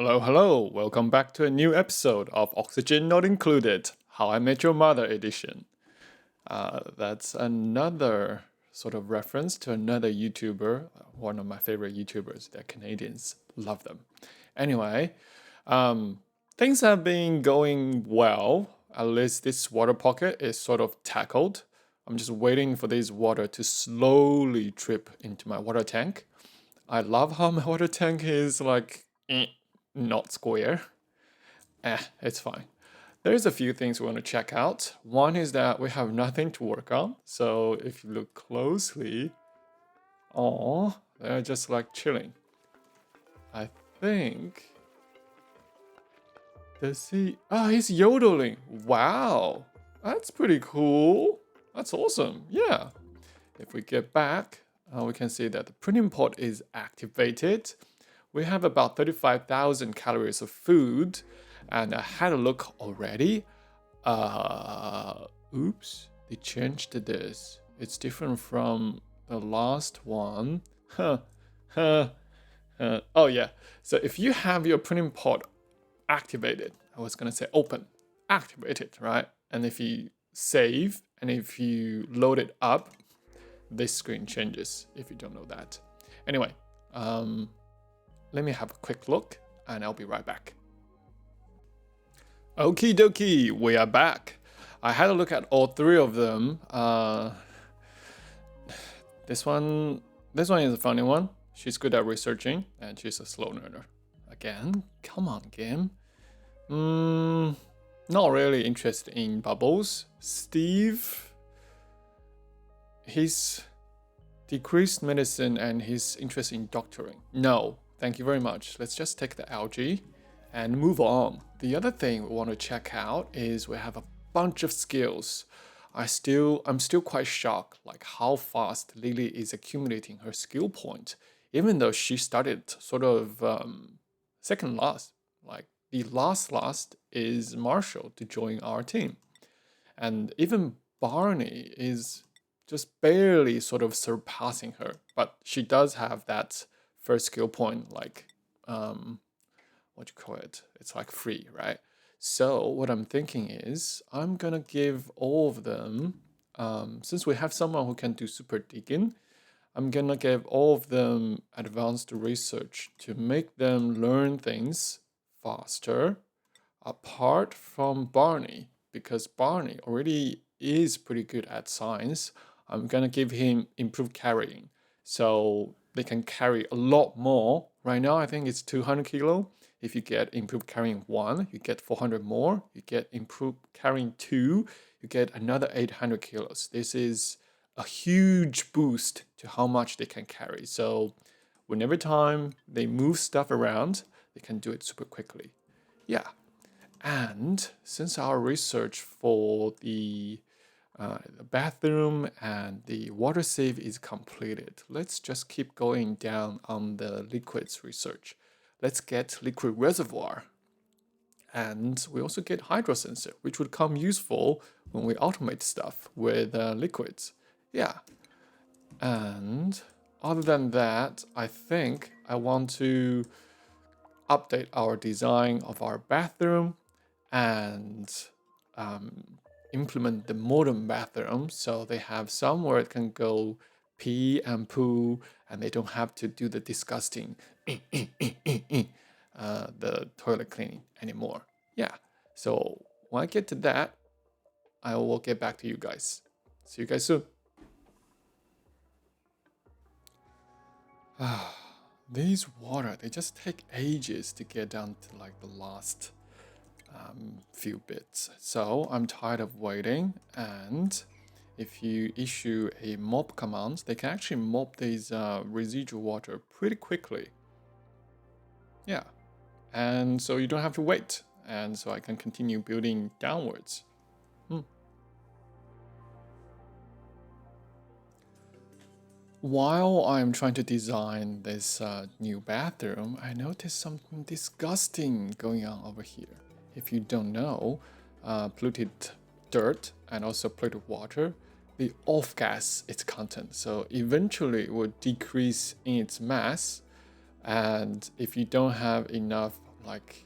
Hello, welcome back to a new episode of Oxygen Not Included, How I Met Your Mother edition. That's another sort of reference to another YouTuber, one of my favorite YouTubers. They're Canadians, love them. Anyway, things have been going well. At least this water pocket is sort of tackled. I'm just waiting for this water to slowly drip into my water tank. I love how my water tank is like not square. It's fine. There's a few things we want to check out. One is that we have nothing to work on. So if you look closely, they're just like chilling. I think. Does he? He's yodeling. Wow, that's pretty cool. That's awesome. Yeah. If we get back, we can see that the printing pod is activated. We have about 35,000 calories of food, and I had a look already. Oops, they changed this. It's different from the last one. Oh yeah, so if you have your printing pod activated, I was gonna say open, activated, right? And if you save and if you load it up, this screen changes if you don't know that. Anyway, let me have a quick look and I'll be right back. Okie dokie, we are back. I had a look at all three of them. This one is a funny one. She's good at researching and she's a slow learner. Again, come on, game. Not really interested in bubbles. Steve, he's decreased medicine and he's interested in doctoring. No, thank you very much. Let's just take the algae and move on. The other thing we want to check out is we have a bunch of skills. I'm still quite shocked like how fast Lily is accumulating her skill point, even though she started sort of second last. Like the last is Marshall to join our team. And even Barney is just barely sort of surpassing her, but she does have that first skill point, like what do you call it? It's like free, right? So what I'm thinking is I'm gonna give all of them, since we have someone who can do super digging, I'm gonna give all of them advanced research to make them learn things faster, apart from Barney, because Barney already is pretty good at science. I'm gonna give him improved carrying, so they can carry a lot more. Right now, I think it's 200 kilo. If you get improved carrying 1, you get 400 more. You get improved carrying 2, you get another 800 kilos. This is a huge boost to how much they can carry. So whenever time they move stuff around, they can do it super quickly. Yeah. And since our research for the bathroom and the water sieve is completed, let's just keep going down on the liquids research. Let's get liquid reservoir. And we also get hydrosensor, which would come useful when we automate stuff with liquids. Yeah. And other than that, I think I want to update our design of our bathroom and implement the modern bathroom so they have somewhere it can go pee and poo and they don't have to do the disgusting the toilet cleaning anymore. Yeah, so when I get to that, I will get back to you guys. See you guys soon. These water, they just take ages to get down to like the last few bits. So I'm tired of waiting, and if you issue a mop command, they can actually mop these residual water pretty quickly. Yeah, and so you don't have to wait, and so I can continue building downwards. While I'm trying to design this new bathroom, I noticed something disgusting going on over here. If you don't know, polluted dirt and also polluted water, they off-gas its content. So eventually it will decrease in its mass. And if you don't have enough like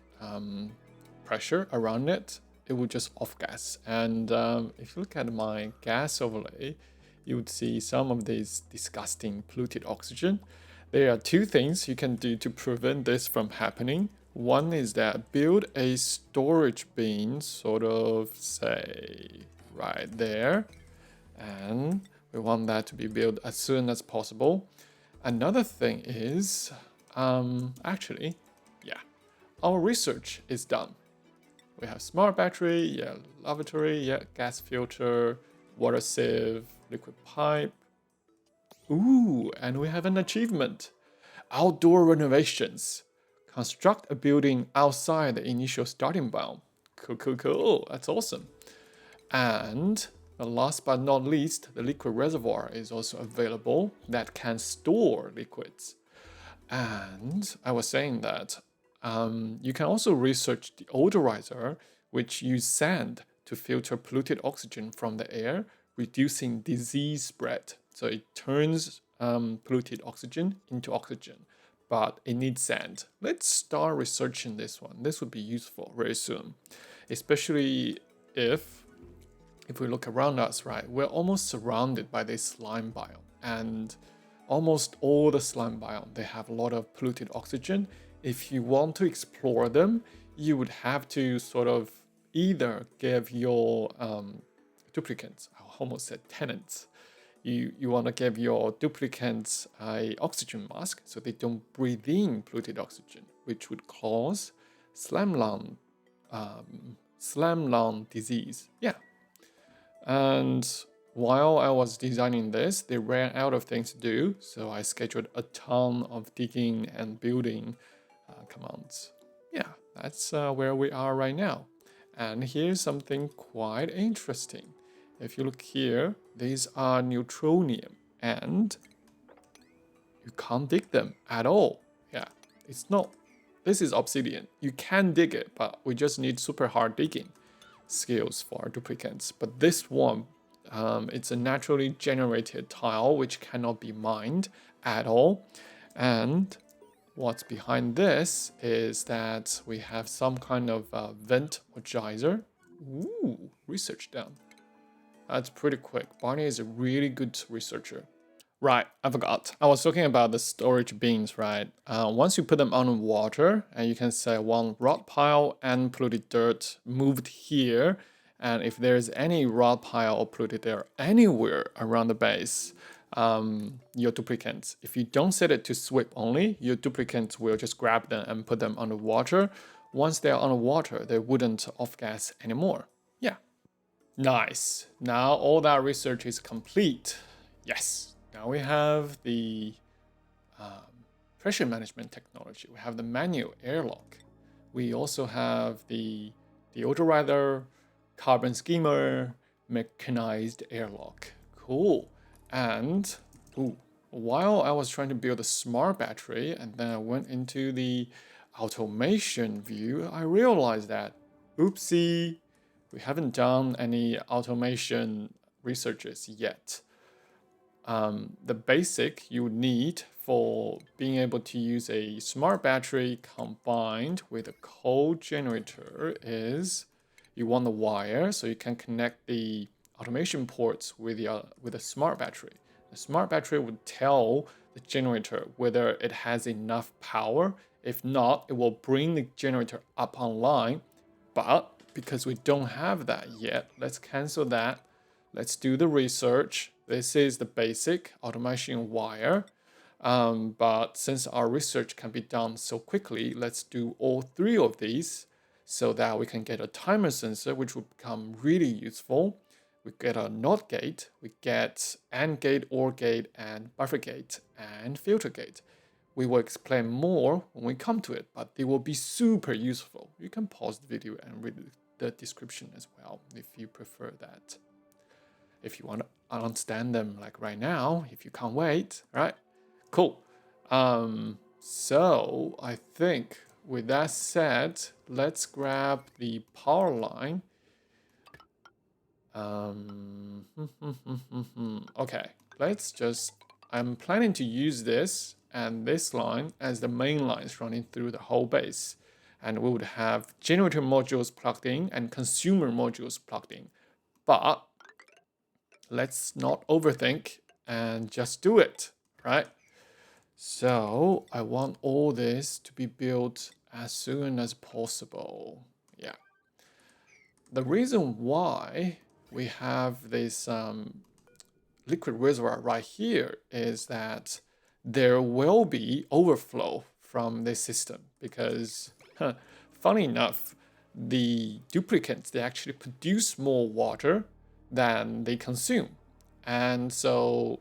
pressure around it, it would just off gas. And if you look at my gas overlay, you would see some of these disgusting polluted oxygen. There are two things you can do to prevent this from happening. One is that build a storage bin, sort of, say, right there. And we want that to be built as soon as possible. Another thing is, actually, yeah, our research is done. We have smart battery, yeah, lavatory, yeah, gas filter, water sieve, liquid pipe. Ooh, and we have an achievement. Outdoor renovations. Construct a building outside the initial starting biome. Cool, cool, cool. That's awesome. And last but not least, the liquid reservoir is also available that can store liquids. And I was saying that you can also research the odorizer, which use sand to filter polluted oxygen from the air, reducing disease spread. So it turns polluted oxygen into oxygen, but it needs sand. Let's start researching this one. This would be useful very soon, especially if we look around us, right? We're almost surrounded by this slime biome, and almost all the slime biome, they have a lot of polluted oxygen. If you want to explore them, you would have to sort of either give your duplicants, I almost said tenants, you want to give your duplicants a oxygen mask so they don't breathe in polluted oxygen, which would cause slime lung disease. Yeah. And while I was designing this, they ran out of things to do, so I scheduled a ton of digging and building commands. Yeah, that's where we are right now. And here's something quite interesting. If you look here, these are neutronium, and you can't dig them at all. Yeah, it's not. This is obsidian. You can dig it, but we just need super hard digging skills for our duplicates. But this one, it's a naturally generated tile which cannot be mined at all. And what's behind this is that we have some kind of vent or geyser. Ooh, research done. That's pretty quick. Barney is a really good researcher. Right, I forgot. I was talking about the storage bins, right? Once you put them on water, and you can say one rot pile and polluted dirt moved here, and if there's any rot pile or polluted dirt anywhere around the base, your duplicates, if you don't set it to sweep only, your duplicates will just grab them and put them under water. Once they're on water, they wouldn't off-gas anymore. Yeah. Nice. Now all that research is complete. Yes. Now we have the pressure management technology. We have the manual airlock. We also have the odorizer, carbon skimmer, mechanized airlock. Cool. And while I was trying to build a smart battery, and then I went into the automation view, I realized that, oopsie, we haven't done any automation researches yet. The basic you need for being able to use a smart battery combined with a coal generator is you want the wire so you can connect the automation ports with a smart battery. The smart battery would tell the generator whether it has enough power. If not, it will bring the generator up online. But because we don't have that yet, let's cancel that. Let's do the research. This is the basic automation wire. But since our research can be done so quickly, let's do all three of these so that we can get a timer sensor, which will become really useful. We get a NOT gate, we get AND gate, OR gate, and buffer gate, and filter gate. We will explain more when we come to it, but they will be super useful. You can pause the video and read the description as well if you prefer that. If you want to understand them like right now, if you can't wait, right? Cool. So I think with that said, let's grab the power line. Okay, I'm planning to use this and this line as the main lines running through the whole base. and we would have generator modules plugged in and consumer modules plugged in. But let's not overthink and just do it, right? So I want all this to be built as soon as possible. Yeah. The reason why we have this liquid reservoir right here is that there will be overflow from this system because, funny enough, the duplicates, they actually produce more water than they consume. And so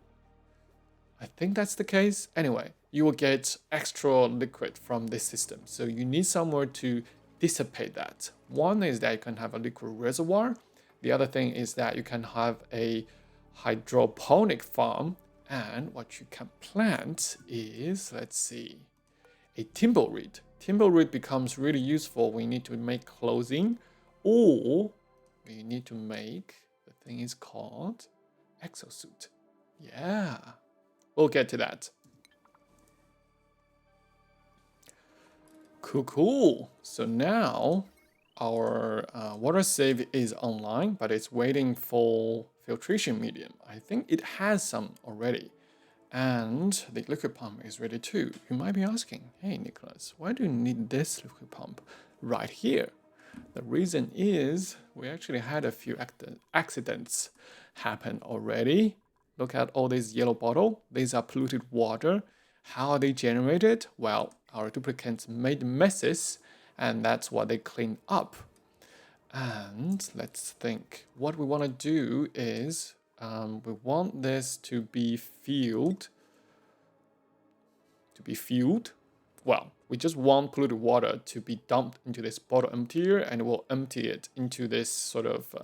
I think that's the case. Anyway, you will get extra liquid from this system. So you need somewhere to dissipate that. One is that you can have a liquid reservoir. The other thing is that you can have a hydroponic farm. And what you can plant is, let's see, a timbleweed. Timbleweed becomes really useful when you need to make clothing, or when you need to make, the thing is called exosuit. Yeah, we'll get to that. Cool. So now our Water Sieve is online, but it's waiting for filtration medium. I think it has some already. And the liquid pump is ready too. You might be asking, hey Nicholas, why do you need this liquid pump right here? The reason is we actually had a few accidents happen already. Look at all these yellow bottles. These are polluted water. How are they generated? Well, our duplicates made messes, and that's what they clean up. And let's think. What we want to do is we want this to be filled. Well, we just want polluted water to be dumped into this bottle emptier, and we'll empty it into this sort of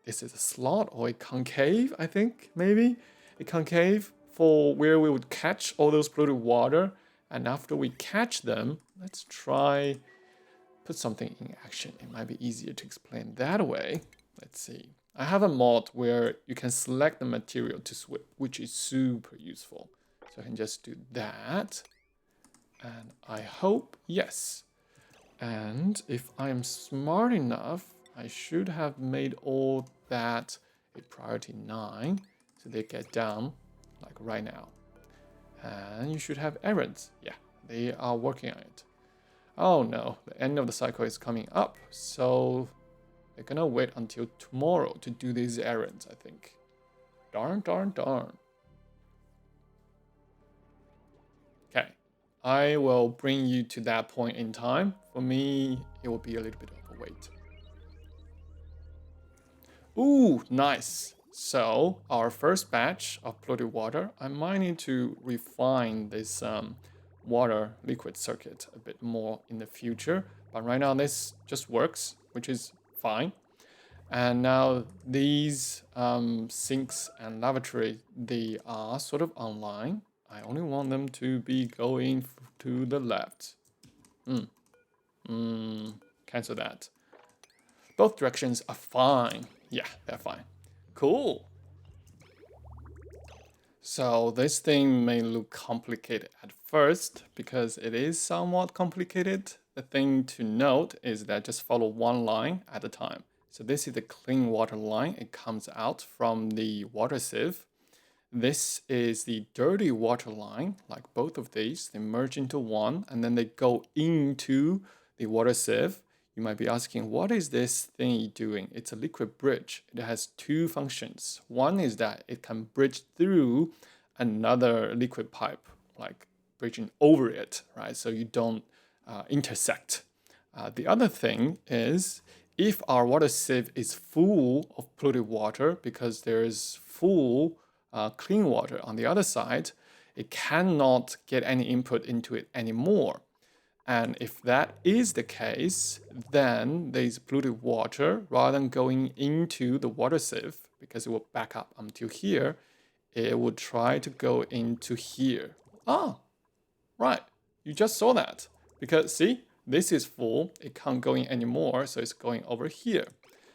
this is a slot or a concave, I think, maybe a concave for where we would catch all those polluted water. And after we catch them, let's try put something in action. It might be easier to explain that way. Let's see. I have a mod where you can select the material to swip, which is super useful. So I can just do that. And I hope, yes. And if I'm smart enough, I should have made all that a priority 9. So they get down like right now. And you should have errands. Yeah, they are working on it. Oh no, the end of the cycle is coming up. So they're gonna wait until tomorrow to do these errands, I think. Darn. Okay, I will bring you to that point in time. For me, it will be a little bit of a wait. Ooh, nice. So our first batch of polluted water, I might need to refine this water liquid circuit a bit more in the future. But right now this just works, which is fine. And now these sinks and lavatory, they are sort of online. I only want them to be going to the left. Cancel that. Both directions are fine. Yeah, they're fine. Cool. So this thing may look complicated at first because it is somewhat complicated. The thing to note is that just follow one line at a time. So this is the clean water line. It comes out from the water sieve. This is the dirty water line, like both of these. They merge into one and then they go into the water sieve. You might be asking, what is this thing doing? It's a liquid bridge. It has two functions. One is that it can bridge through another liquid pipe, like bridging over it, right? So you don't intersect. The other thing is if our water sieve is full of polluted water because there is full clean water on the other side, it cannot get any input into it anymore. And if that is the case, then there's polluted water, rather than going into the water sieve, because it will back up until here, it would try to go into here. Ah, right, you just saw that. Because see, this is full, it can't go in anymore, so it's going over here.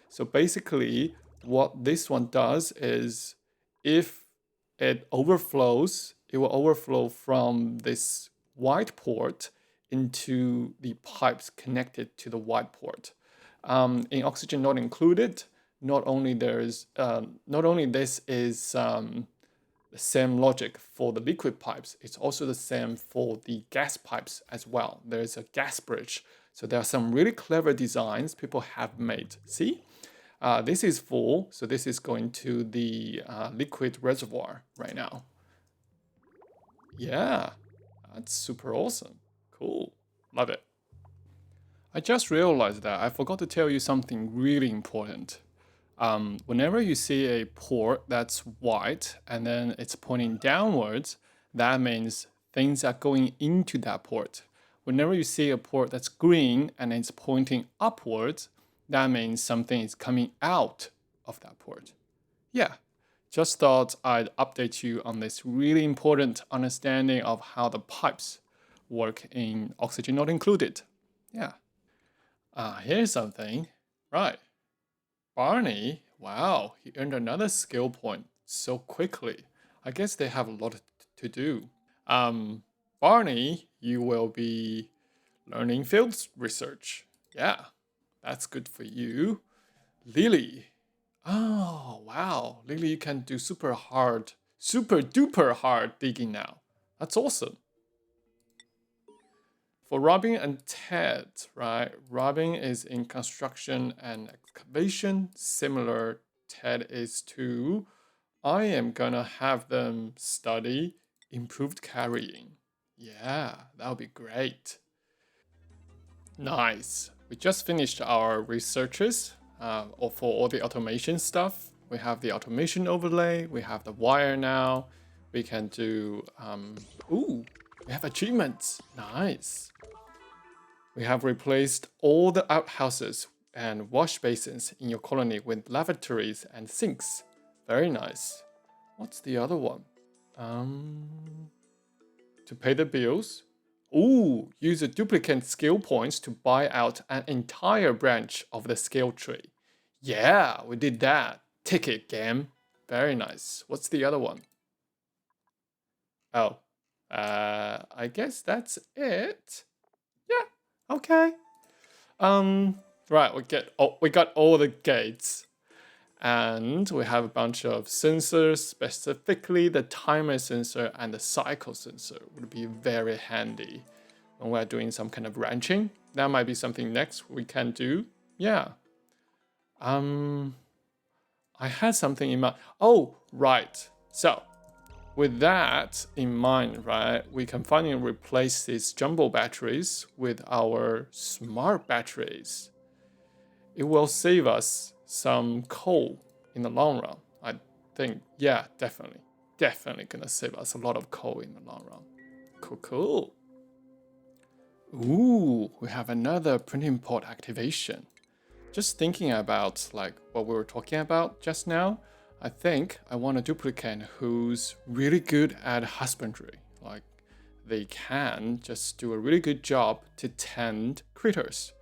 So basically, what this one does is, if it overflows, it will overflow from this white port into the pipes connected to the white port. In oxygen not included, not only this is the same logic for the liquid pipes, it's also the same for the gas pipes as well. There's a gas bridge. So there are some really clever designs people have made. See? This is full, so this is going to the liquid reservoir right now. Yeah, that's super awesome. Cool. Love it. I just realized that I forgot to tell you something really important. Whenever you see a port that's white and then it's pointing downwards, that means things are going into that port. Whenever you see a port that's green and it's pointing upwards, that means something is coming out of that port. Yeah, just thought I'd update you on this really important understanding of how the pipes work in oxygen not included. Yeah. Here's something. Right. Barney, wow, he earned another skill point so quickly. I guess they have a lot to do. Barney, you will be learning field research. Yeah, that's good for you. Lily, oh wow, Lily, you can do super duper hard digging now. That's awesome. For Robin and Ted, right? Robin is in construction and excavation, similar Ted is to. I am gonna have them study improved carrying. Yeah, that would be great. Nice. We just finished our researches for all the automation stuff. We have the automation overlay, we have the wire now. We can do, ooh, we have achievements. Nice. We have replaced all the outhouses and wash basins in your colony with lavatories and sinks. Very nice. What's the other one? To pay the bills. Ooh, use the duplicate skill points to buy out an entire branch of the skill tree. Yeah, we did that. Ticket game. Very nice. What's the other one? Oh, I guess that's it. Yeah, okay. Right, we got all the gates. And we have a bunch of sensors, specifically the timer sensor and the cycle sensor would be very handy when we're doing some kind of ranching. That might be something next we can do. Yeah. I had something in mind. Oh, right. So with that in mind, right, we can finally replace these jumbo batteries with our smart batteries. It will save us some coal in the long run. I think, yeah, definitely gonna save us a lot of coal in the long run. Cool. Ooh, we have another printing pod activation. Just thinking about like what we were talking about just now, I think I want a duplicate who's really good at husbandry. Like they can just do a really good job to tend critters.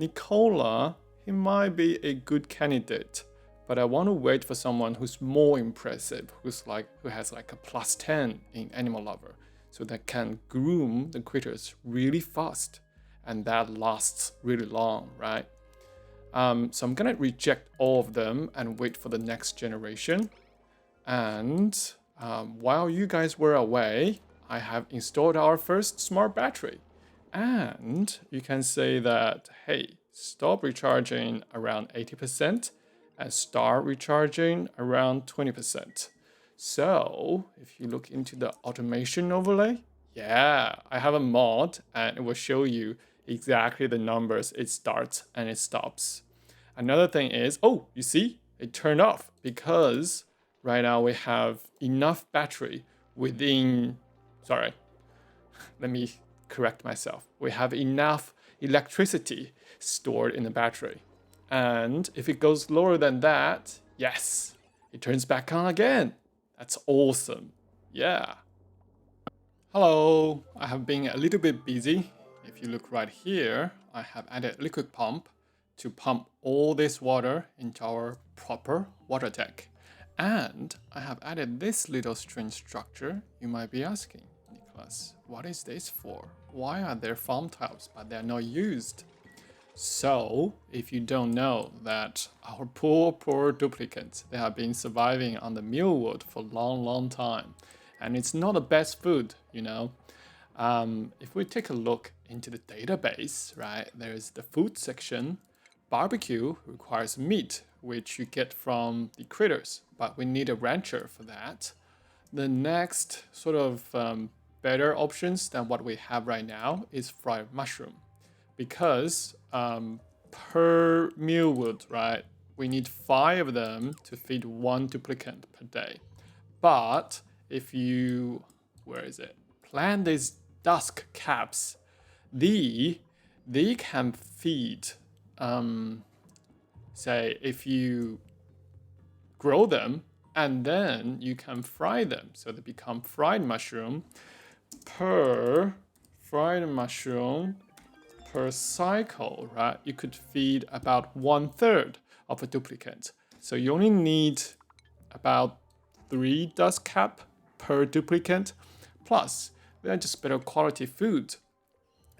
Nicola, he might be a good candidate, but I want to wait for someone who's more impressive, who has like a +10 in Animal Lover, so that can groom the critters really fast, and that lasts really long, right? So I'm gonna reject all of them and wait for the next generation. And while you guys were away, I have installed our first smart battery. And you can say that, hey, stop recharging around 80% and start recharging around 20%. So if you look into the automation overlay, yeah, I have a mod and it will show you exactly the numbers it starts and it stops. Another thing is, oh, you see, it turned off because right now we have enough battery within, sorry, let me correct myself. We have enough electricity stored in the battery. And if it goes lower than that, yes, it turns back on again. That's awesome. Yeah. Hello, I have been a little bit busy. If you look right here, I have added a liquid pump to pump all this water into our proper water tank. And I have added this little strange structure, you might be asking, us. What is this for? Why are there farm tiles, but they're not used? So, if you don't know that our poor duplicates, they have been surviving on the mealwood for a long time. And it's not the best food, you know. If we take a look into the database, right, there's the food section. Barbecue requires meat, which you get from the critters, but we need a rancher for that. The next sort of better options than what we have right now is fried mushroom. Because per mealwood, right, we need 5 of them to feed 1 duplicate per day. But if you, where is it? Plant these dusk caps, they can feed, say, if you grow them and then you can fry them, so they become fried mushroom. Per fried mushroom per cycle, right? You could feed about 1/3 of a duplicate. So you only need about 3 dust cap per duplicate. Plus, they're just better quality food.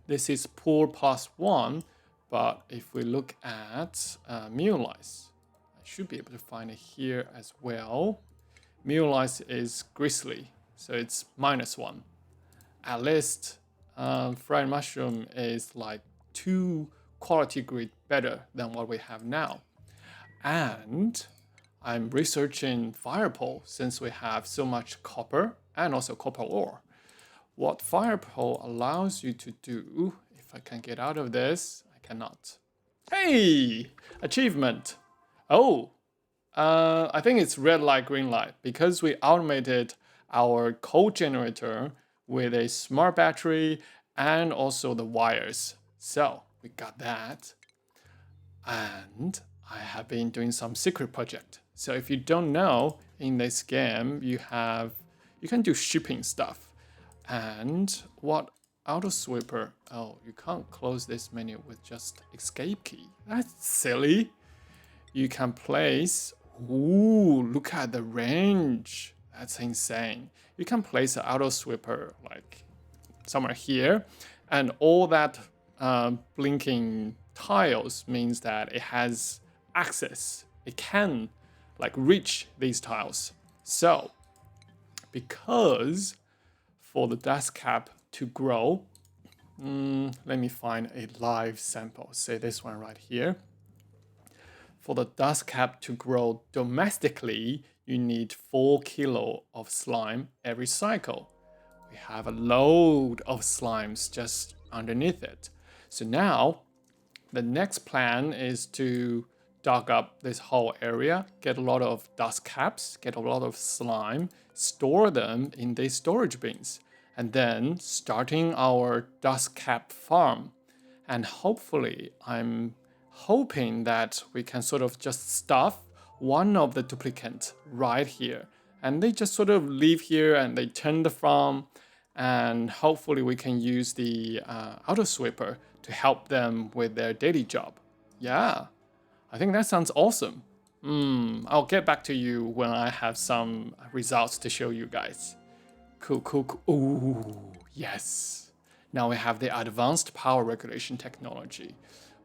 This is poor +1, but if we look at meal lice, I should be able to find it here as well. Meal lice is grizzly, so it's -1. At least fried mushroom is like 2 quality grade better than what we have now. And I'm researching fire pole since we have so much copper and also copper ore. What fire pole allows you to do, if I can get out of this, I cannot. Hey, achievement. Oh, I think it's red light, green light, because we automated our coal generator with a smart battery and also the wires. So we got that. And I have been doing some secret project. So if you don't know, in this game, you can do shipping stuff. And what auto sweeper? Oh, you can't close this menu with just escape key. That's silly. You can place, ooh, look at the range. That's insane. You can place an auto sweeper like somewhere here, and all that blinking tiles means that it has access. It can like reach these tiles. So because for the dust cap to grow, let me find a live sample. Say this one right here. For the dust cap to grow domestically, you need 4 kilo of slime every cycle. We have a load of slimes just underneath it. So now the next plan is to dug up this whole area, get a lot of dust caps, get a lot of slime, store them in these storage bins, and then starting our dust cap farm. And hopefully, I'm hoping that we can sort of just stuff one of the duplicates right here. And they just sort of live here and they tend the farm. And hopefully we can use the auto sweeper to help them with their daily job. Yeah, I think that sounds awesome. I'll get back to you when I have some results to show you guys. Cool. Ooh, yes. Now we have the advanced power regulation technology,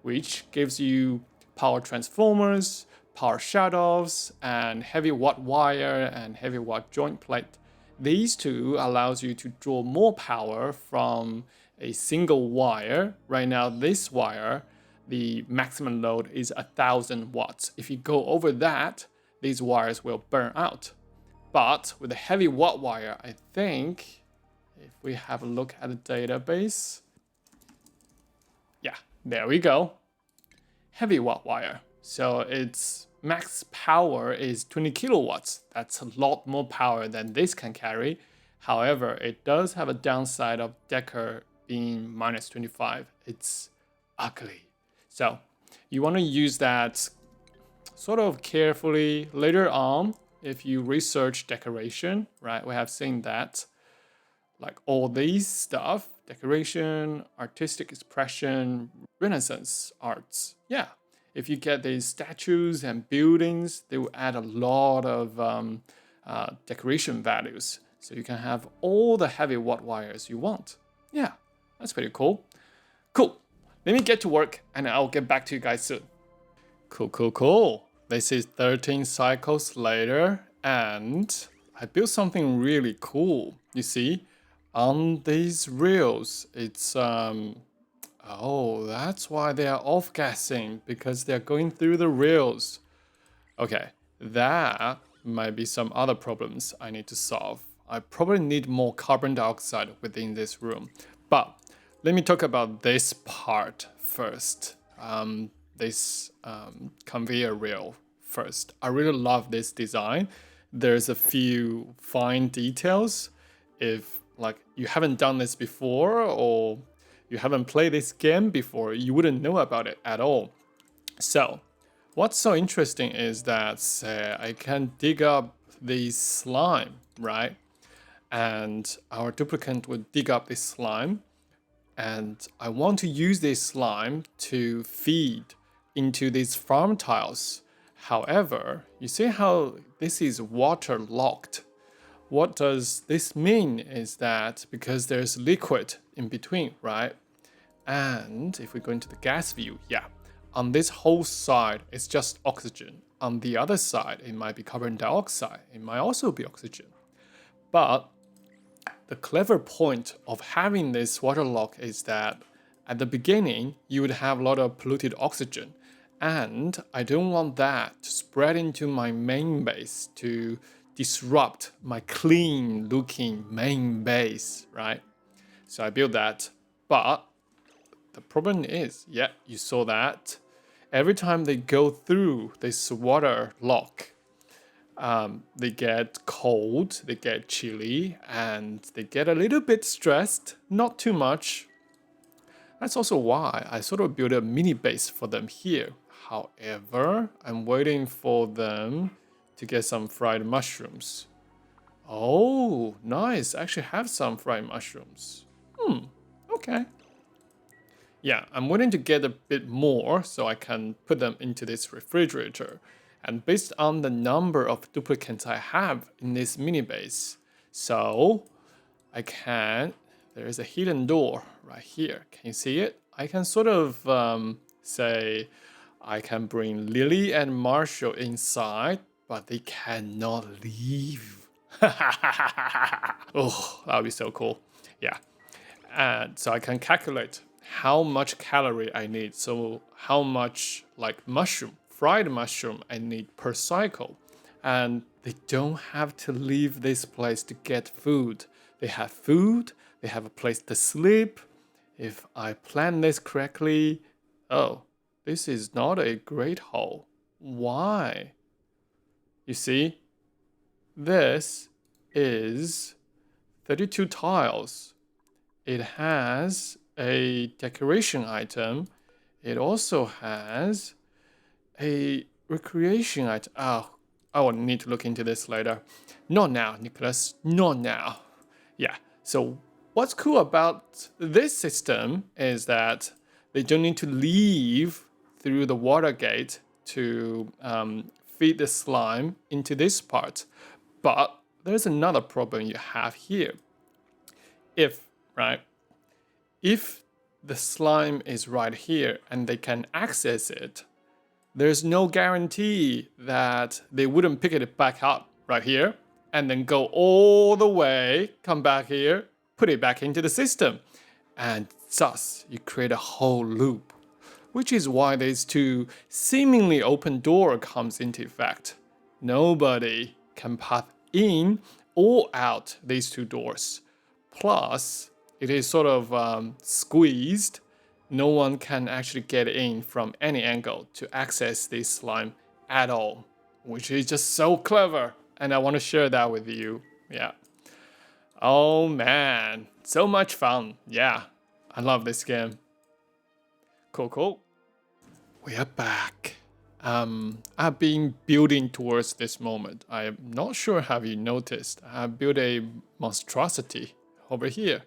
which gives you power transformers, power shutoffs, and Heavi-Watt Wire and Heavi-Watt joint plate. These two allows you to draw more power from a single wire. Right now, this wire, the maximum load is 1,000 watts. If you go over that, these wires will burn out. But with the Heavi-Watt Wire, I think, if we have a look at the database, yeah, there we go. Heavi-Watt Wire. So its max power is 20 kilowatts. That's a lot more power than this can carry. However, it does have a downside of Decker being -25. It's ugly. So you want to use that sort of carefully later on if you research decoration, right? We have seen that, like all these stuff, decoration, artistic expression, Renaissance arts. Yeah, if you get these statues and buildings, they will add a lot of decoration values. So you can have all the Heavi-Watt wires you want. Yeah, that's pretty cool. Cool. Let me get to work and I'll get back to you guys soon. Cool. This is 13 cycles later and I built something really cool. You see, on these rails, it's oh, that's why they are off-gassing, because they're going through the rails. Okay, that might be some other problems I need to solve. I probably need more carbon dioxide within this room. But let me talk about this part first. This conveyor rail first. I really love this design. There's a few fine details. If like you haven't done this before or you haven't played this game before, you wouldn't know about it at all. So what's so interesting is that I can dig up this slime, right? And our duplicant would dig up this slime. And I want to use this slime to feed into these farm tiles. However, you see how this is water locked. What does this mean is that because there's liquid in between, right? And if we go into the gas view, yeah, on this whole side, it's just oxygen. On the other side, it might be carbon dioxide. It might also be oxygen. But the clever point of having this water lock is that at the beginning, you would have a lot of polluted oxygen. And I don't want that to spread into my main base to disrupt my clean looking main base, right? So I built that, but the problem is, yeah, you saw that. Every time they go through this water lock, they get cold, they get chilly, and they get a little bit stressed, not too much. That's also why I sort of built a mini base for them here. However, I'm waiting for them to get some fried mushrooms. Oh, nice. I actually have some fried mushrooms. Okay. Yeah, I'm waiting to get a bit more so I can put them into this refrigerator. And based on the number of duplicates I have in this mini base, so I can, there is a hidden door right here. Can you see it? I can sort of say, I can bring Lily and Marshall inside, but they cannot leave. Oh, that would be so cool. Yeah. And so I can calculate how much calorie I need. So how much like mushroom, fried mushroom I need per cycle. And they don't have to leave this place to get food. They have food, they have a place to sleep. If I plan this correctly, oh, this is not a great hole. Why? You see, this is 32 tiles. It has a decoration item. It also has a recreation item. Oh, I will need to look into this later. Not now, Nicholas, not now. Yeah, so what's cool about this system is that they don't need to leave through the water gate to feed the slime into this part. But there's another problem you have here. If the slime is right here and they can access it, there's no guarantee that they wouldn't pick it back up right here and then go all the way, come back here, put it back into the system. And thus, you create a whole loop, which is why these two seemingly open door comes into effect. Nobody can path in or out these two doors. Plus, it is sort of squeezed. No one can actually get in from any angle to access this slime at all, which is just so clever. And I want to share that with you. Yeah. Oh man, so much fun. Yeah, I love this game. Cool. We are back. I've been building towards this moment. I'm not sure have you noticed. I built a monstrosity over here.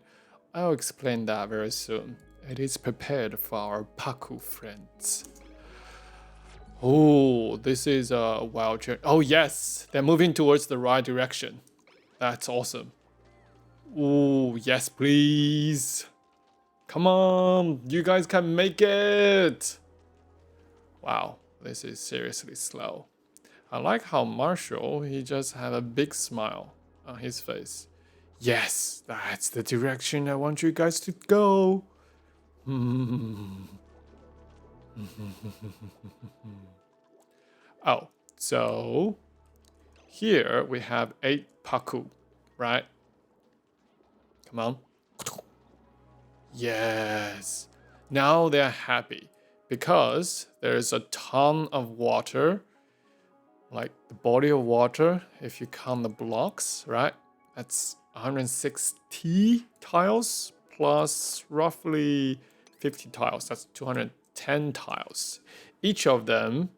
I'll explain that very soon. It is prepared for our Paku friends. Oh, this is a wild cherry. Oh yes, they're moving towards the right direction. That's awesome. Oh, yes, please. Come on, you guys can make it. Wow, this is seriously slow. I like how Marshall, he just have a big smile on his face. Yes, that's the direction I want you guys to go. Oh, so here we have 8 paku, right? Come on. Yes. Now they're happy because there's a ton of water, like the body of water, if you count the blocks, right? That's 160 tiles plus roughly 50 tiles. That's 210 tiles. Each of them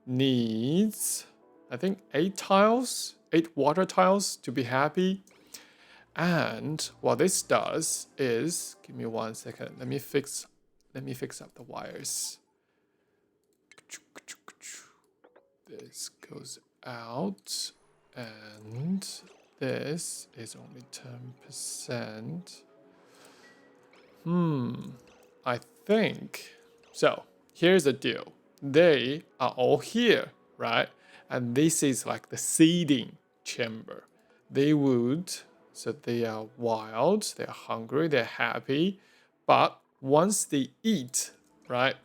needs, I think, 8 tiles, 8 water tiles to be happy. And what this does is, give me 1 second. Let me fix up the wires. This goes out, and this is only 10%. I think so. Here's the deal. They are all here, right? And this is like the seeding chamber. They would, so they are wild, they're hungry, they're happy. But once they eat, right?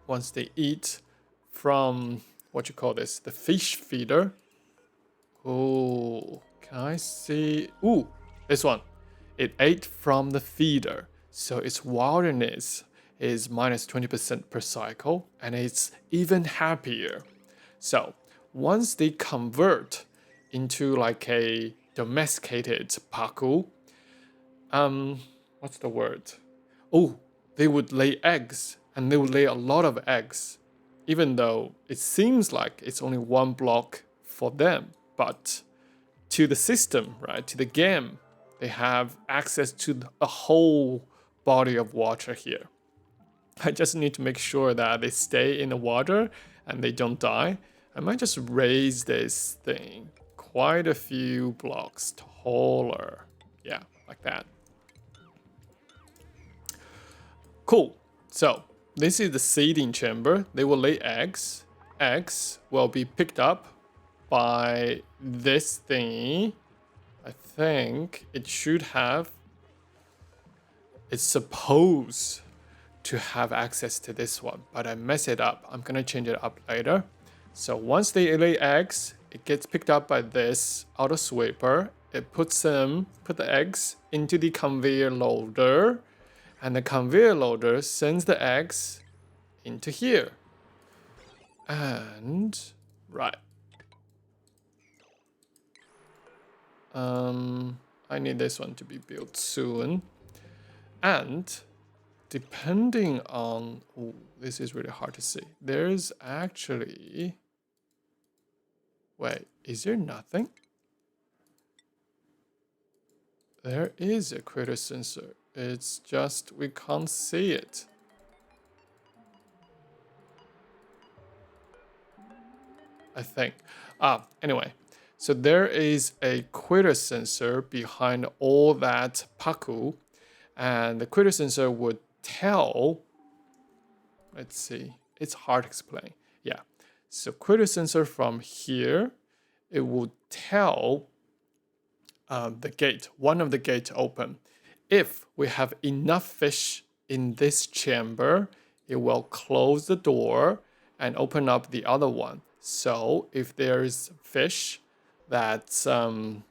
Once they eat from, what you call this, the fish feeder. Oh, can I see? Ooh, this one. It ate from the feeder. So its wildness is minus 20% per cycle, and it's even happier. So once they convert into like a domesticated paku, what's the word? Oh, they would lay eggs, and they would lay a lot of eggs, even though it seems like it's only 1 block for them. But to the system, right, to the game, they have access to a whole body of water here. I just need to make sure that they stay in the water and they don't die. I might just raise this thing quite a few blocks taller. Yeah, like that. Cool. So this is the seeding chamber. They will lay eggs. Eggs will be picked up by this thingy. I think it should have. It's supposed to have access to this one, but I mess it up. I'm gonna change it up later. So once they lay eggs, it gets picked up by this auto sweeper. It put the eggs into the conveyor loader, and the conveyor loader sends the eggs into here. And right. I need this one to be built soon. And depending on, oh, this is really hard to see. There's actually, wait, is there nothing? There is a critter sensor. It's just we can't see it. I think. Anyway, so there is a critter sensor behind all that paku, and the critter sensor would tell, let's see, it's hard to explain. Yeah, so critter sensor from here, it will tell the gate, one of the gates open. If we have enough fish in this chamber, it will close the door and open up the other one. So if there's fish that's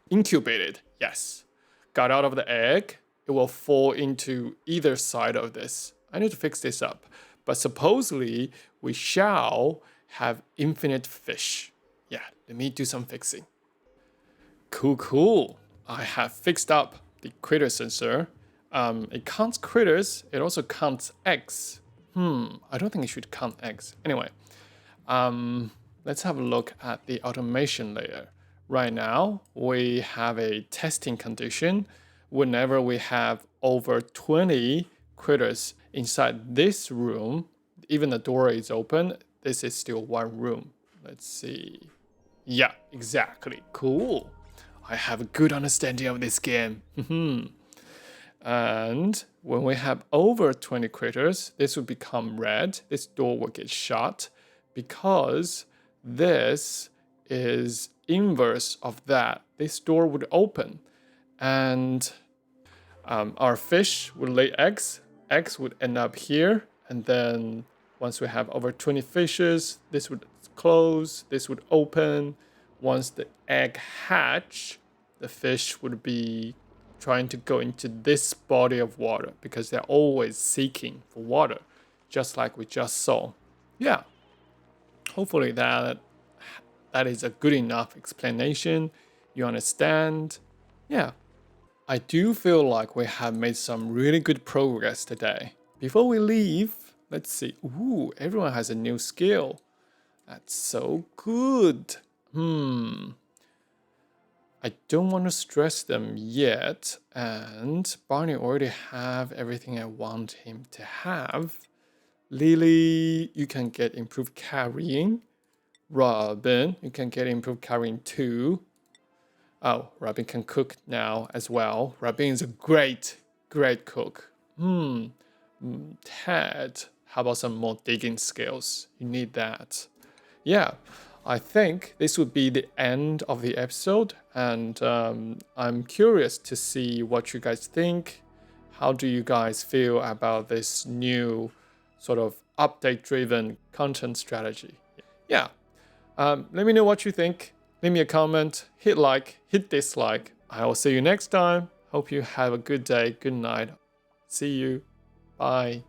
incubated, yes, got out of the egg, it will fall into either side of this. I need to fix this up. But supposedly, we shall have infinite fish. Yeah, let me do some fixing. Cool. I have fixed up the critter sensor. It counts critters. It also counts eggs. I don't think it should count eggs. Anyway, let's have a look at the automation layer. Right now, we have a testing condition. Whenever we have over 20 critters inside this room, even the door is open, this is still one room. Let's see. Yeah, exactly. Cool. I have a good understanding of this game. And when we have over 20 critters, this will become red. This door will get shut because this is inverse of that. This door would open and our fish would lay eggs. Eggs would end up here. And then once we have over 20 fishes, this would close, this would open. Once the egg hatch, the fish would be trying to go into this body of water because they're always seeking for water, just like we just saw. Yeah, hopefully that is a good enough explanation. You understand? Yeah. I do feel like we have made some really good progress today. Before we leave, let's see. Ooh, everyone has a new skill. That's so good. I don't want to stress them yet. And Barney already have everything I want him to have. Lily, you can get improved carrying. Robin, you can get improved carrying too. Oh, Robin can cook now as well. Robin is a great cook. Ted, how about some more digging skills? You need that. Yeah, I think this would be the end of the episode. And I'm curious to see what you guys think. How do you guys feel about this new sort of update-driven content strategy? Yeah, let me know what you think. Leave me a comment, hit like, hit dislike. I will see you next time. Hope you have a good day, good night. See you. Bye.